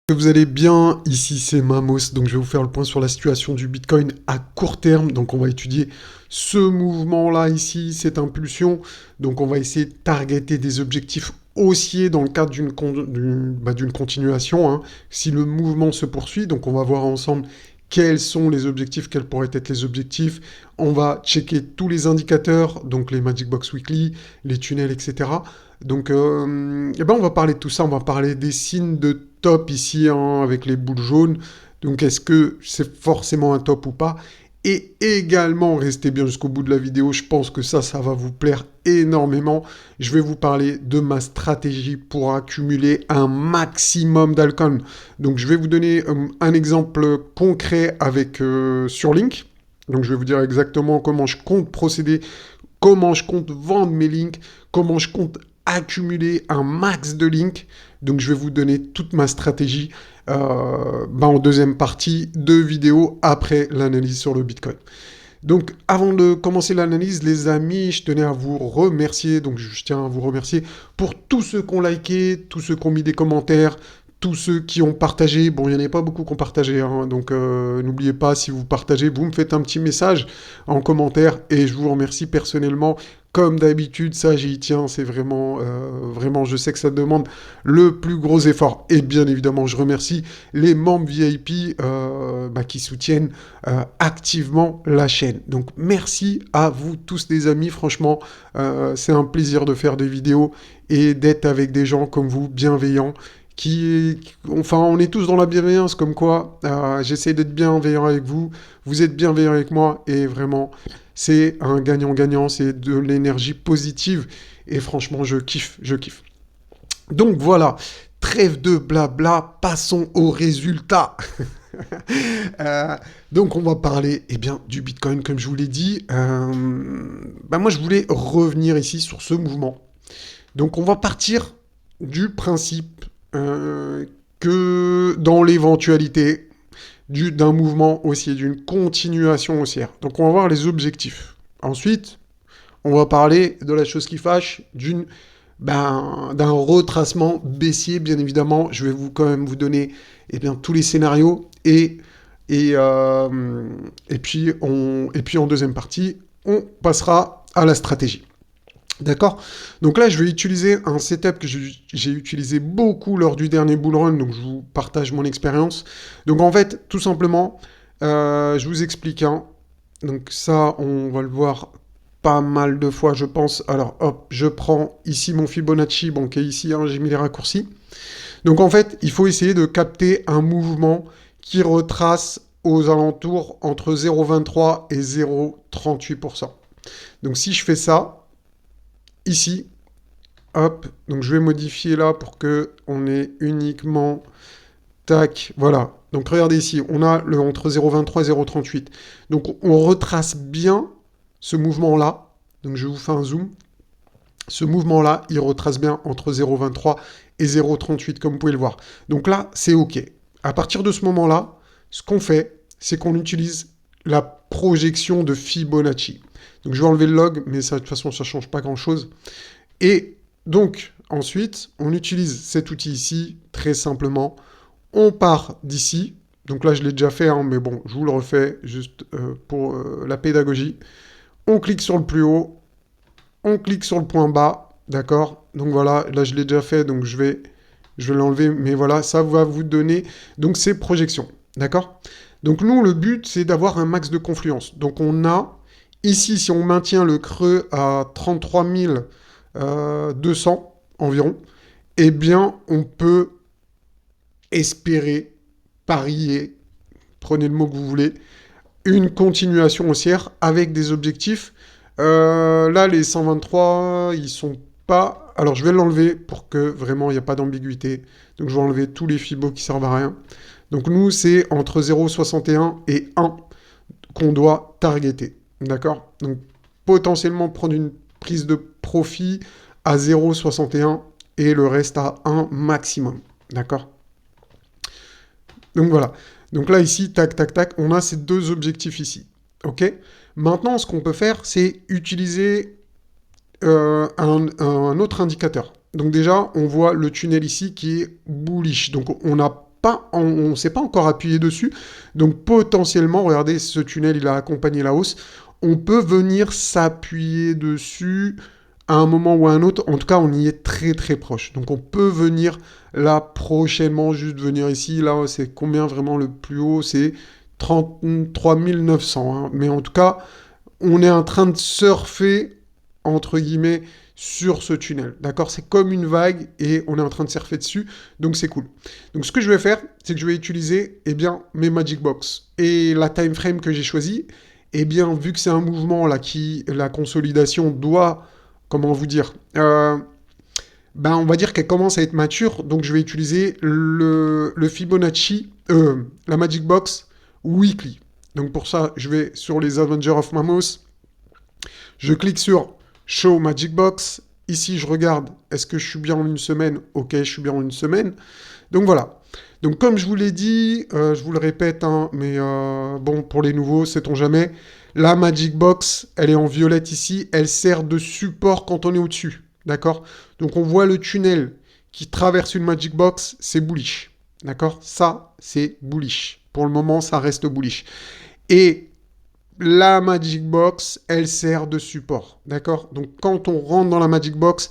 Que vous allez bien, ici c'est Mamos, donc je vais vous faire le point sur la situation du Bitcoin à court terme. Donc on va étudier ce mouvement-là ici, cette impulsion. Donc on va essayer de targeter des objectifs haussiers dans le cadre d'une continuation, hein. Si le mouvement se poursuit, donc on va voir ensemble quels sont les objectifs, quels pourraient être les objectifs. On va checker tous les indicateurs, donc les Magic Box Weekly, les tunnels, etc. Donc, on va parler de tout ça. On va parler des signes de top ici, hein, avec les boules jaunes. Donc, est-ce que c'est forcément un top ou pas? Et également, restez bien jusqu'au bout de la vidéo. Je pense que ça va vous plaire énormément. Je vais vous parler de ma stratégie pour accumuler un maximum d'alcool. Donc, je vais vous donner un exemple concret avec sur Link. Donc, je vais vous dire exactement comment je compte procéder, comment je compte vendre mes links, comment je compte accumuler un max de links. Donc je vais vous donner toute ma stratégie en deuxième partie de vidéo après l'analyse sur le Bitcoin. Donc avant de commencer l'analyse, les amis, je tenais à vous remercier. Donc je tiens à vous remercier pour tous ceux qui ont liké, tous ceux qui ont mis des commentaires, tous ceux qui ont partagé. Bon, il n'y en a pas beaucoup qui ont partagé, hein, donc n'oubliez pas, si vous partagez, vous me faites un petit message en commentaire et je vous remercie personnellement. Comme d'habitude, ça j'y tiens, c'est vraiment, je sais que ça demande le plus gros effort. Et bien évidemment, je remercie les membres VIP qui soutiennent activement la chaîne. Donc merci à vous tous les amis, franchement, c'est un plaisir de faire des vidéos et d'être avec des gens comme vous, bienveillants, enfin, on est tous dans la bienveillance, comme quoi j'essaie d'être bienveillant avec vous, vous êtes bienveillant avec moi, et vraiment, c'est un gagnant-gagnant, c'est de l'énergie positive, et franchement, je kiffe, je kiffe. Donc voilà, trêve de blabla, passons aux résultats. Euh, donc on va parler du Bitcoin, comme je vous l'ai dit. Moi, je voulais revenir ici sur ce mouvement. Donc on va partir du principe que dans l'éventualité d'un mouvement haussier, d'une continuation haussière. Donc on va voir les objectifs. Ensuite, on va parler de la chose qui fâche, d'un retracement baissier, bien évidemment. Je vais quand même vous donner tous les scénarios et puis en deuxième partie, on passera à la stratégie. D'accord? Donc là, je vais utiliser un setup que j'ai utilisé beaucoup lors du dernier bull run, donc je vous partage mon expérience. Donc en fait, tout simplement, je vous explique, hein. Donc ça, on va le voir pas mal de fois, je pense. Alors hop, je prends ici mon Fibonacci, bon, qui est ici, hein, j'ai mis les raccourcis. Donc en fait, il faut essayer de capter un mouvement qui retrace aux alentours entre 0,23 et 0,38%. Donc si je fais ça, ici, hop, donc je vais modifier là pour que on ait uniquement, tac, voilà. Donc regardez ici, on a le entre 0,23 et 0,38. Donc on retrace bien ce mouvement-là. Donc je vous fais un zoom. Ce mouvement-là, il retrace bien entre 0,23 et 0,38, comme vous pouvez le voir. Donc là, c'est OK. À partir de ce moment-là, ce qu'on fait, c'est qu'on utilise la projection de Fibonacci. Donc je vais enlever le log, mais ça, de toute façon, ça ne change pas grand-chose. Et donc, ensuite, on utilise cet outil ici, très simplement. On part d'ici. Donc là, je l'ai déjà fait, hein, mais bon, je vous le refais juste pour la pédagogie. On clique sur le plus haut. On clique sur le point bas. D'accord? Donc voilà, là, je l'ai déjà fait, donc je vais l'enlever. Mais voilà, ça va vous donner donc ces projections. D'accord? Donc nous, le but, c'est d'avoir un max de confluence. Donc on a, ici, si on maintient le creux à 33 200 environ, eh bien, on peut espérer, parier, prenez le mot que vous voulez, une continuation haussière avec des objectifs. Là, les 123, ils sont pas... Alors, je vais l'enlever pour que vraiment, il n'y a pas d'ambiguïté. Donc, je vais enlever tous les fibos qui servent à rien. Donc, nous, c'est entre 0,61 et 1 qu'on doit targeter. D'accord? Donc, potentiellement prendre une prise de profit à 0,61 et le reste à 1 maximum. D'accord? Donc voilà. Donc là, ici, tac, tac, tac, on a ces deux objectifs ici. OK? Maintenant, ce qu'on peut faire, c'est utiliser un autre indicateur. Donc déjà, on voit le tunnel ici qui est bullish. Donc on n'a on s'est pas encore appuyé dessus. Donc potentiellement, regardez, ce tunnel, il a accompagné la hausse. On peut venir s'appuyer dessus à un moment ou à un autre. En tout cas, on y est très très proche. Donc on peut venir là prochainement, juste venir ici. Là, c'est combien vraiment le plus haut? C'est 33 900. Hein. Mais en tout cas, on est en train de surfer, entre guillemets, sur ce tunnel. D'accord? C'est comme une vague et on est en train de surfer dessus. Donc c'est cool. Donc ce que je vais faire, c'est que je vais utiliser eh bien, mes Magic Box. Et la time frame que j'ai choisie, eh bien, vu que c'est un mouvement là qui, la consolidation doit, comment vous dire, ben, on va dire qu'elle commence à être mature, donc je vais utiliser le Fibonacci, la Magic Box Weekly. Donc pour ça, je vais sur les Avengers of Mamos, je clique sur Show Magic Box. Ici, je regarde, est-ce que je suis bien en une semaine? Ok, je suis bien en une semaine. Donc voilà. Donc comme je vous l'ai dit, je vous le répète, hein, mais bon, pour les nouveaux, sait-on jamais, la Magic Box, elle est en violette ici, elle sert de support quand on est au-dessus, d'accord? Donc on voit le tunnel qui traverse une Magic Box, c'est bullish, d'accord? Ça, c'est bullish. Pour le moment, ça reste bullish. Et la Magic Box, elle sert de support, d'accord? Donc quand on rentre dans la Magic Box,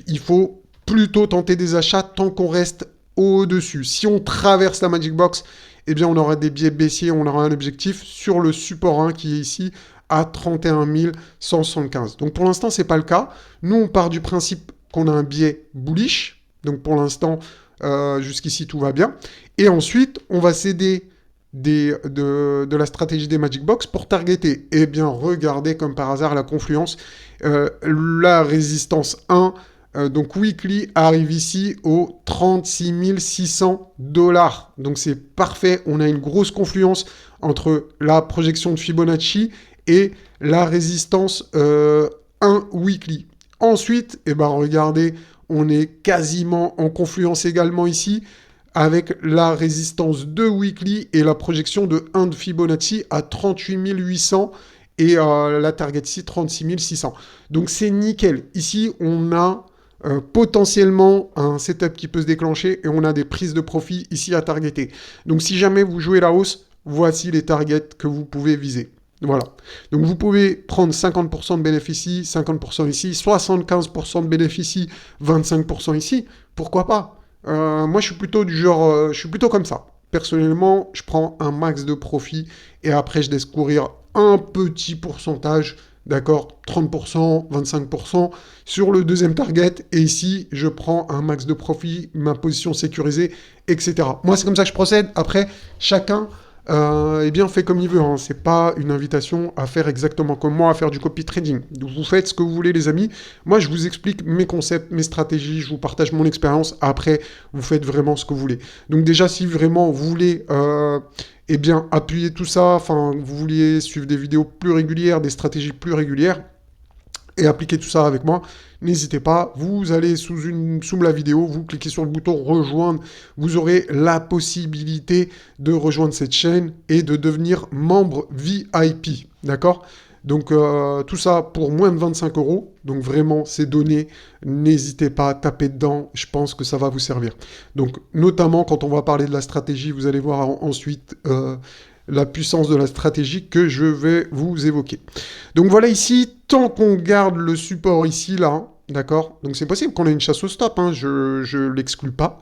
il faut plutôt tenter des achats tant qu'on reste au-dessus. Si on traverse la Magic Box, eh bien on aura des biais baissiers, on aura un objectif sur le support 1 qui est ici à 31 175. Donc pour l'instant, c'est pas le cas. Nous, on part du principe qu'on a un biais bullish. Donc pour l'instant, jusqu'ici, tout va bien. Et ensuite, on va céder de la stratégie des Magic Box pour targeter. Eh bien, regardez comme par hasard la confluence. La résistance 1, donc weekly, arrive ici aux 36 600 $. Donc c'est parfait. On a une grosse confluence entre la projection de Fibonacci et la résistance 1 weekly. Ensuite, eh ben, regardez, on est quasiment en confluence également ici avec la résistance 2 weekly et la projection de 1 de Fibonacci à 38 800 et la target ici 36 600. Donc c'est nickel. Ici, on a potentiellement un setup qui peut se déclencher et on a des prises de profit ici à targeter. Donc si jamais vous jouez la hausse, voici les targets que vous pouvez viser. Voilà. Donc vous pouvez prendre 50% de bénéfices ici, 50% ici, 75% de bénéfices ici, 25% ici. Pourquoi pas? Moi, je suis plutôt du genre, je suis plutôt comme ça. Personnellement, je prends un max de profit et après, je laisse courir un petit pourcentage, d'accord, 30%, 25% sur le deuxième target. Et ici, je prends un max de profit, ma position sécurisée, etc. Moi, c'est comme ça que je procède. Après, chacun eh bien, fait comme il veut. Hein. C'est pas une invitation à faire exactement comme moi, à faire du copy trading. Donc, vous faites ce que vous voulez, les amis. Moi, je vous explique mes concepts, mes stratégies, je vous partage mon expérience. Après, vous faites vraiment ce que vous voulez. Donc, déjà, si vraiment vous voulez eh bien, appuyer tout ça, enfin, vous vouliez suivre des vidéos plus régulières, des stratégies plus régulières, et appliquer tout ça avec moi, n'hésitez pas, vous allez sous la vidéo, vous cliquez sur le bouton rejoindre, vous aurez la possibilité de rejoindre cette chaîne et de devenir membre VIP, d'accord? Donc tout ça pour moins de 25 €, donc vraiment c'est donné, n'hésitez pas à taper dedans, je pense que ça va vous servir. Donc notamment quand on va parler de la stratégie, vous allez voir ensuite la puissance de la stratégie que je vais vous évoquer. Donc voilà ici, tant qu'on garde le support ici, là, d'accord? Donc c'est possible qu'on ait une chasse au stop, hein, je ne l'exclus pas,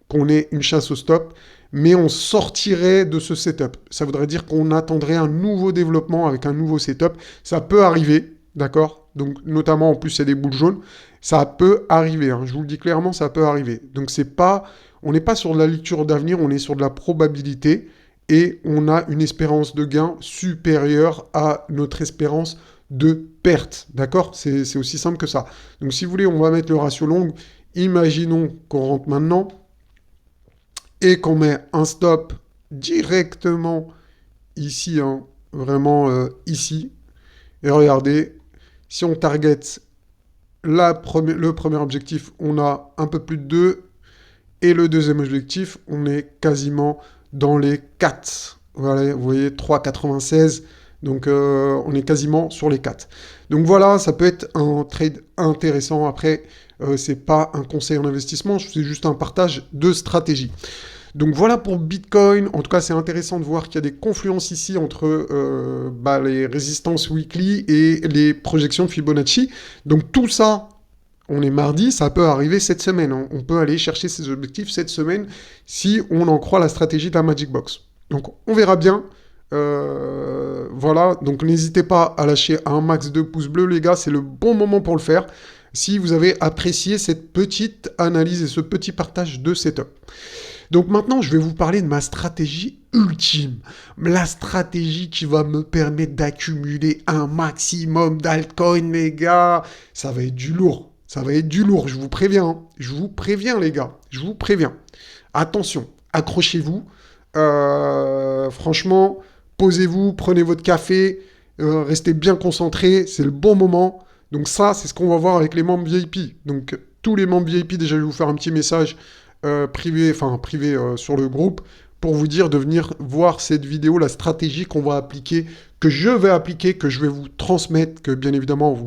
qu'on ait une chasse au stop, mais on sortirait de ce setup. Ça voudrait dire qu'on attendrait un nouveau développement avec un nouveau setup. Ça peut arriver, d'accord? Donc notamment, en plus, c'est des boules jaunes. Ça peut arriver, hein, je vous le dis clairement, ça peut arriver. Donc c'est pas, on n'est pas sur de la lecture d'avenir, on est sur de la probabilité et on a une espérance de gain supérieure à notre espérance de perte, d'accord? C'est aussi simple que ça. Donc si vous voulez, on va mettre le ratio long. Imaginons qu'on rentre maintenant et qu'on met un stop directement ici, hein, vraiment ici. Et regardez, si on target le premier objectif, on a un peu plus de 2. Et le deuxième objectif, on est quasiment dans les 4. Voilà, vous voyez, 3,96. Donc, on est quasiment sur les 4. Donc voilà, ça peut être un trade intéressant. Après, c'est pas un conseil en investissement, c'est juste un partage de stratégie. Donc voilà pour Bitcoin. En tout cas, c'est intéressant de voir qu'il y a des confluences ici entre les résistances weekly et les projections de Fibonacci. Donc tout ça, on est mardi, ça peut arriver cette semaine, hein. On peut aller chercher ces objectifs cette semaine si on en croit la stratégie de la Magic Box. Donc on verra bien. Voilà, donc n'hésitez pas à lâcher un max de pouces bleus, les gars, c'est le bon moment pour le faire. Si vous avez apprécié cette petite analyse et ce petit partage de setup. Donc maintenant, je vais vous parler de ma stratégie ultime. La stratégie qui va me permettre d'accumuler un maximum d'altcoins, les gars. Ça va être du lourd. Ça va être du lourd, je vous préviens. Hein. Je vous préviens, les gars. Je vous préviens. Attention, accrochez-vous. Franchement, posez-vous, prenez votre café, restez bien concentrés. C'est le bon moment. Donc ça, c'est ce qu'on va voir avec les membres VIP. Donc tous les membres VIP, déjà, je vais vous faire un petit message privé sur le groupe pour vous dire de venir voir cette vidéo, la stratégie qu'on va appliquer, que je vais appliquer, que je vais vous transmettre, que bien évidemment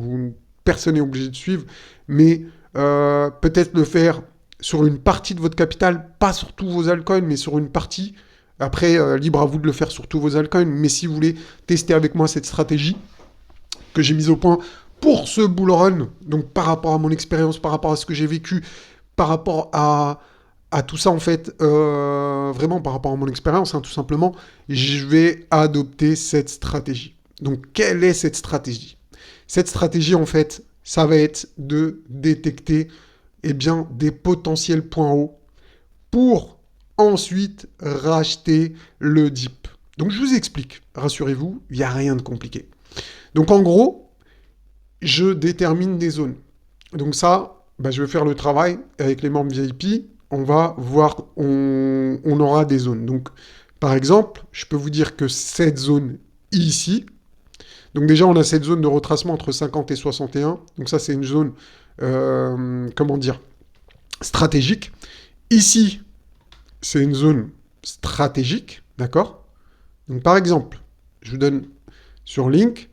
personne n'est obligé de suivre, mais peut-être le faire sur une partie de votre capital, pas sur tous vos altcoins, mais sur une partie. Après, libre à vous de le faire sur tous vos altcoins, mais si vous voulez tester avec moi cette stratégie que j'ai mise au point pour ce bull run, donc par rapport à mon expérience, par rapport à ce que j'ai vécu, par rapport à tout ça, en fait, vraiment par rapport à mon expérience, hein, tout simplement, je vais adopter cette stratégie. Donc, quelle est cette stratégie? Cette stratégie, en fait, ça va être de détecter des potentiels points hauts pour ensuite racheter le dip. Donc, je vous explique. Rassurez-vous, il n'y a rien de compliqué. Donc, en gros, je détermine des zones. Donc ça, je vais faire le travail avec les membres VIP. On va voir, on aura des zones. Donc, par exemple, je peux vous dire que cette zone ici, donc déjà, on a cette zone de retracement entre 50 et 61. Donc ça, c'est une zone, stratégique. Ici, c'est une zone stratégique, d'accord? Donc par exemple, je vous donne sur Link,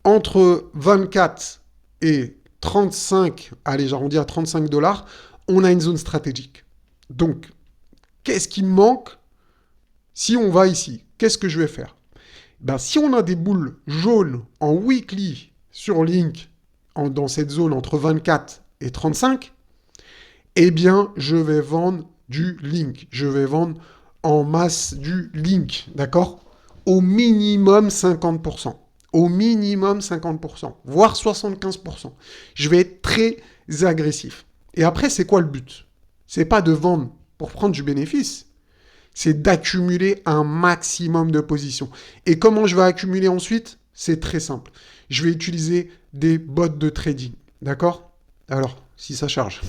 entre 24 et 35, allez, j'arrondis à 35 $, on a une zone stratégique. Donc, qu'est-ce qui me manque si on va ici? Qu'est-ce que je vais faire? Si on a des boules jaunes en weekly sur Link, dans cette zone entre 24 et 35, eh bien, je vais vendre du Link. Je vais vendre en masse du Link, d'accord? Au minimum 50%. Au minimum 50%, voire 75%. Je vais être très agressif. Et après, c'est quoi le but? C'est pas de vendre pour prendre du bénéfice. C'est d'accumuler un maximum de positions. Et comment je vais accumuler ensuite? C'est très simple. Je vais utiliser des bots de trading. D'accord? Alors, si ça charge.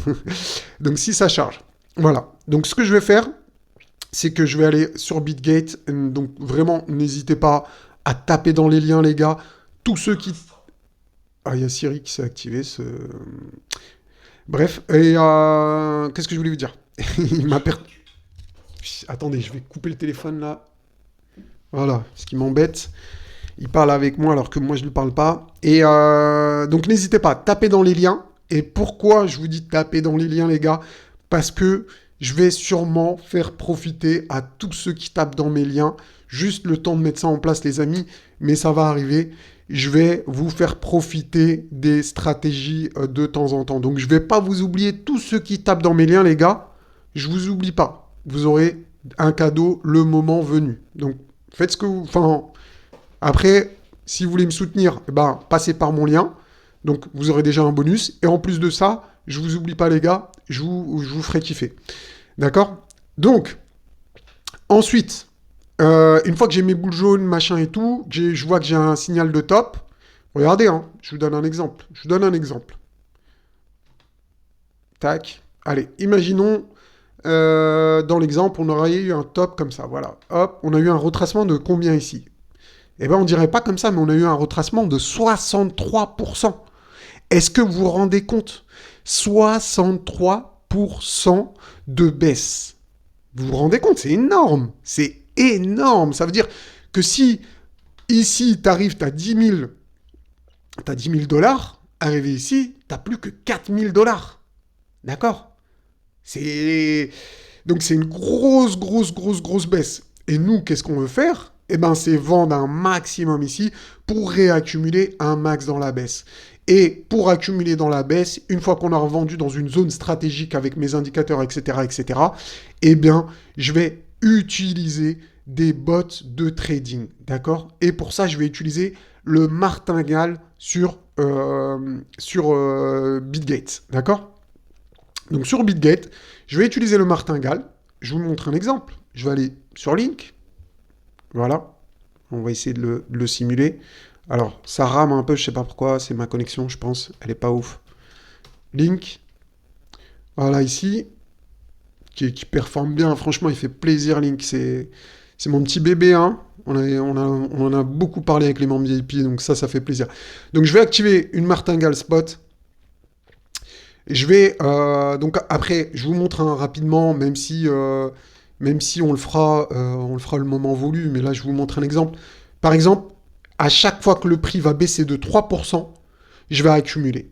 Donc, si ça charge. Voilà. Donc, ce que je vais faire, c'est que je vais aller sur BitGate. Donc, vraiment, n'hésitez pas à taper dans les liens, les gars. Tous ceux qui... Ah, il y a Siri qui s'est activé. Bref. Et qu'est-ce que je voulais vous dire? Il m'a perdu. Attendez, je vais couper le téléphone, là. Voilà, ce qui m'embête. Il parle avec moi alors que moi, je ne lui parle pas. Et donc, n'hésitez pas, tapez dans les liens. Et pourquoi je vous dis de taper dans les liens, les gars? Parce que je vais sûrement faire profiter à tous ceux qui tapent dans mes liens. Juste le temps de mettre ça en place, les amis. Mais ça va arriver. Je vais vous faire profiter des stratégies de temps en temps. Donc, je ne vais pas vous oublier tous ceux qui tapent dans mes liens, les gars. Je ne vous oublie pas. Vous aurez un cadeau le moment venu. Donc, faites ce que vous... Enfin, après, si vous voulez me soutenir, passez par mon lien. Donc, vous aurez déjà un bonus. Et en plus de ça, je vous oublie pas, les gars. Je vous ferai kiffer. D'accord? Donc, ensuite... une fois que j'ai mes boules jaunes, machin et tout, je vois que j'ai un signal de top. Regardez, hein, je vous donne un exemple. Tac. Allez, imaginons, dans l'exemple, on aurait eu un top comme ça. Voilà. Hop, on a eu un retracement de combien ici? On dirait pas comme ça, mais on a eu un retracement de 63%. Est-ce que vous vous rendez compte? 63% de baisse. Vous vous rendez compte? C'est énorme. C'est énorme. Ça veut dire que si ici, tu arrives, tu as 10 000 $, arrivé ici, tu n'as plus que 4 000 $. D'accord? C'est... Donc c'est une grosse baisse. Et nous, qu'est-ce qu'on veut faire? Eh ben, c'est vendre un maximum ici pour réaccumuler un max dans la baisse. Et pour accumuler dans la baisse, une fois qu'on a revendu dans une zone stratégique avec mes indicateurs, etc., eh bien, je vais utiliser des bots de trading, d'accord? Et pour ça, je vais utiliser le martingale sur Bitgate, d'accord? Donc sur Bitgate, je vais utiliser le martingale. Je vous montre un exemple. Je vais aller sur Link. Voilà. On va essayer de le simuler. Alors, ça rame un peu, je sais pas pourquoi. C'est ma connexion, je pense. Elle est pas ouf. Link. Voilà, ici. Qui performe bien. Franchement, il fait plaisir, Link. C'est mon petit bébé, hein. On en a beaucoup parlé avec les membres VIP, donc ça fait plaisir. Donc, je vais activer une martingale spot. Je vais donc après, je vous montre rapidement, même si on le fera le moment voulu, mais là je vous montre un exemple. Par exemple, à chaque fois que le prix va baisser de 3%, je vais accumuler.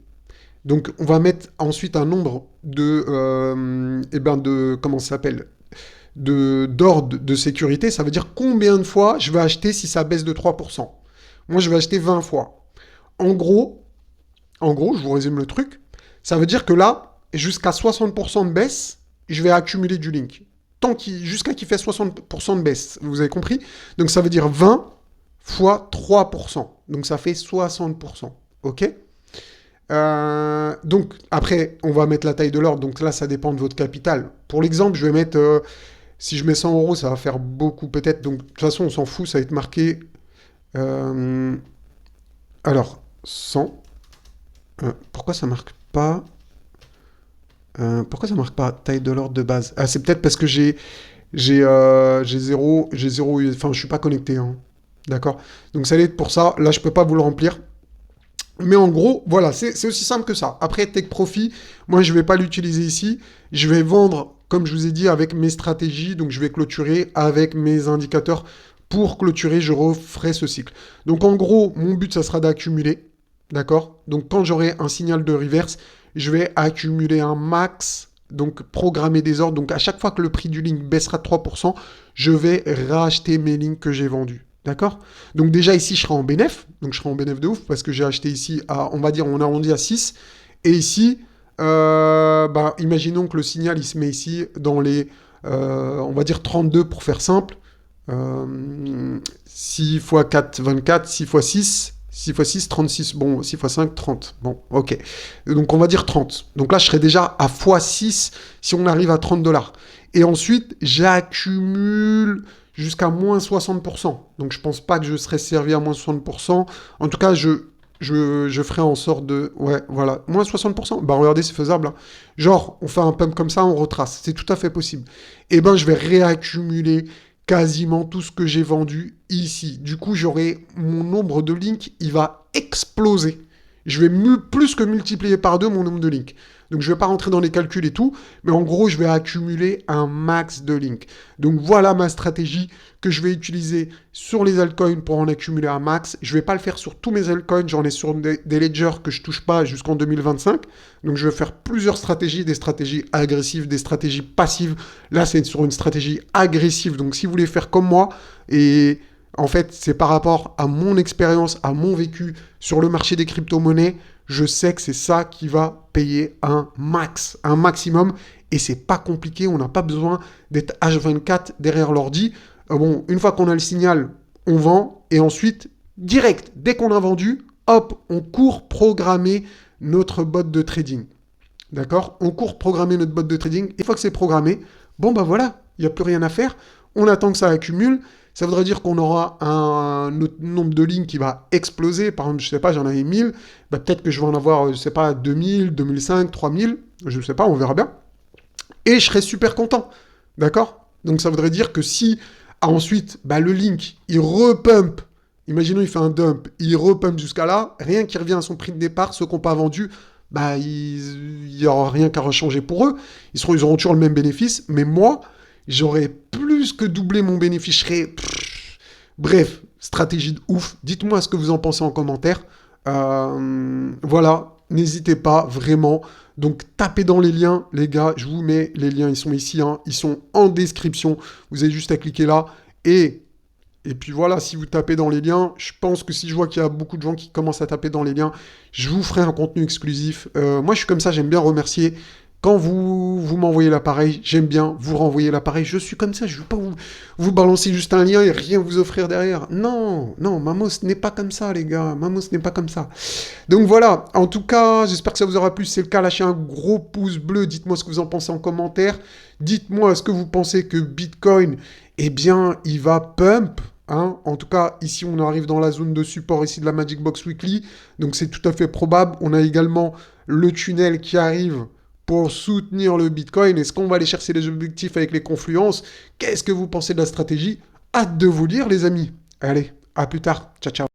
Donc on va mettre ensuite un nombre de comment ça s'appelle, d'ordre de sécurité. Ça veut dire combien de fois je vais acheter si ça baisse de 3%. Moi je vais acheter 20 fois. En gros, je vous résume le truc. Ça veut dire que là, jusqu'à 60% de baisse, je vais accumuler du link. Jusqu'à qu'il fait 60% de baisse. Vous avez compris? Donc ça veut dire 20 fois 3%. Donc ça fait 60%. OK? Donc après, on va mettre la taille de l'ordre. Donc là, ça dépend de votre capital. Pour l'exemple, je vais mettre... si je mets 100 euros, ça va faire beaucoup peut-être. Donc de toute façon, on s'en fout. Ça va être marqué... alors, 100... pourquoi ça marque pas pourquoi ça marque pas taille de l'ordre de base? Ah, c'est peut-être parce que j'ai zéro, enfin je suis pas connecté, hein. D'accord? Donc ça va être pour ça. Là, je peux pas vous le remplir. Mais en gros, voilà, c'est aussi simple que ça. Après, Take Profit, moi, je vais pas l'utiliser ici. Je vais vendre, comme je vous ai dit, avec mes stratégies. Donc, je vais clôturer avec mes indicateurs. Pour clôturer, je referai ce cycle. Donc, en gros, mon but, ça sera d'accumuler. D'accord? Donc, quand j'aurai un signal de reverse, je vais accumuler un max. Donc, programmer des ordres. Donc, à chaque fois que le prix du link baissera de 3%, je vais racheter mes lignes que j'ai vendues. D'accord? Donc déjà ici, je serai en bénéf. Donc je serai en bénéf de ouf parce que j'ai acheté ici à, on va dire, on arrondit à 6. Et ici, imaginons que le signal, il se met ici dans les, on va dire 32 pour faire simple. 6 x 4, 24, 6 x 6, 6 x 6, 36. Bon, 6 x 5, 30. Bon, ok. Donc on va dire 30. Donc là, je serai déjà à x6 si on arrive à 30 $. Et ensuite, j'accumule jusqu'à moins 60%. Donc je pense pas que je serai servi à moins 60%. En tout cas, je ferai en sorte de... Ouais, voilà. Moins 60%. Bah regardez, c'est faisable, hein. Genre, on fait un pump comme ça, on retrace. C'est tout à fait possible. Et ben, je vais réaccumuler quasiment tout ce que j'ai vendu ici. Du coup, j'aurai... Mon nombre de links, il va exploser. Je vais plus que multiplier par 2 mon nombre de links. Donc je ne vais pas rentrer dans les calculs et tout, mais en gros, je vais accumuler un max de links. Donc voilà ma stratégie que je vais utiliser sur les altcoins pour en accumuler un max. Je ne vais pas le faire sur tous mes altcoins, j'en ai sur des ledgers que je ne touche pas jusqu'en 2025. Donc je vais faire plusieurs stratégies, des stratégies agressives, des stratégies passives. Là, c'est sur une stratégie agressive. Donc si vous voulez faire comme moi, et en fait, c'est par rapport à mon expérience, à mon vécu sur le marché des crypto-monnaies, je sais que c'est ça qui va payer un maximum, et c'est pas compliqué, on n'a pas besoin d'être H24 derrière l'ordi. Bon, une fois qu'on a le signal, on vend, et ensuite, direct, dès qu'on a vendu, hop, on court programmer notre bot de trading. D'accord? On court programmer notre bot de trading, et une fois que c'est programmé, bon bah voilà, il n'y a plus rien à faire, on attend que ça accumule. Ça voudrait dire qu'on aura un nombre de lignes qui va exploser. Par exemple, je ne sais pas, j'en avais 1000. Bah, peut-être que je vais en avoir, je ne sais pas, 2000, 2005, 3000. Je ne sais pas, on verra bien. Et je serai super content. D'accord? Donc ça voudrait dire que si ensuite, le link, il repump. Imaginons, il fait un dump. Il repump jusqu'à là. Rien qui revient à son prix de départ. Ceux qui n'ont pas vendu, il n'y aura rien qu'à rechanger pour eux. Ils auront toujours le même bénéfice. Mais moi, j'aurais plus que doublé mon bénéfice. Bref, stratégie de ouf. Dites-moi ce que vous en pensez en commentaire. Voilà. n'hésitez pas, vraiment. Donc tapez dans les liens, les gars, je vous mets les liens, ils sont ici, hein, ils sont en description. Vous avez juste à cliquer là. Et puis voilà, si vous tapez dans les liens, je pense que si je vois qu'il y a beaucoup de gens qui commencent à taper dans les liens, je vous ferai un contenu exclusif. Moi, je suis comme ça, j'aime bien remercier. Quand vous m'envoyez l'appareil, j'aime bien vous renvoyer l'appareil. Je suis comme ça, je ne veux pas vous balancer juste un lien et rien vous offrir derrière. Non, non, Mamos n'est pas comme ça, les gars. Mamos n'est pas comme ça. Donc voilà, en tout cas, j'espère que ça vous aura plu. Si c'est le cas, lâchez un gros pouce bleu. Dites-moi ce que vous en pensez en commentaire. Dites-moi, est-ce que vous pensez que Bitcoin, eh bien, il va pump, hein? En tout cas, ici, on arrive dans la zone de support ici de la Magic Box Weekly. Donc c'est tout à fait probable. On a également le tunnel qui arrive pour soutenir le Bitcoin. Est-ce qu'on va aller chercher les objectifs avec les confluences? Qu'est-ce que vous pensez de la stratégie? Hâte de vous lire, les amis. Allez, à plus tard. Ciao, ciao.